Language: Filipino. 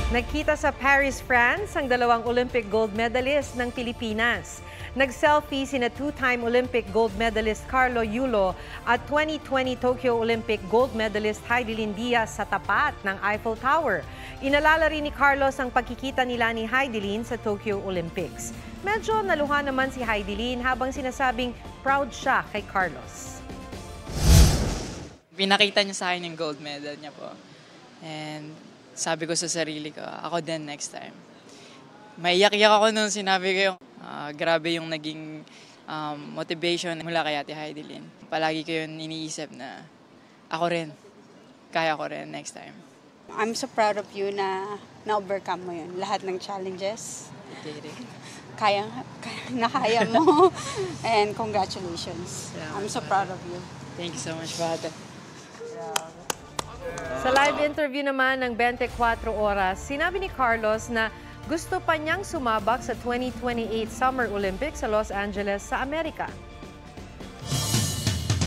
Nagkita sa Paris, France ang dalawang Olympic gold medalist ng Pilipinas. Nag-selfie sina two-time Olympic gold medalist Carlo Yulo at 2020 Tokyo Olympic gold medalist Heidelin Diaz sa tapat ng Eiffel Tower. Inalala rin ni Carlos ang pagkikita nila ni Heidelin sa Tokyo Olympics. Medyo naluha naman si Heidelin habang sinasabing proud siya kay Carlos. Pinakita niya sa akin yung gold medal niya po. And sabi ko sa sarili ko, ako din next time. Maiyak-iyak ako nung sinabi ko yung grabe yung naging motivation mula kay Ate Heidelin. Palagi ko yun iniisip na ako rin, kaya ko rin next time. I'm so proud of you na na-overcome mo yun. Lahat ng challenges. Kaya mo. And congratulations. I'm so proud of you. Thank you so much, Ate. Sa live interview naman ng 24 Oras, sinabi ni Carlos na gusto pa niyang sumabak sa 2028 Summer Olympics sa Los Angeles sa Amerika.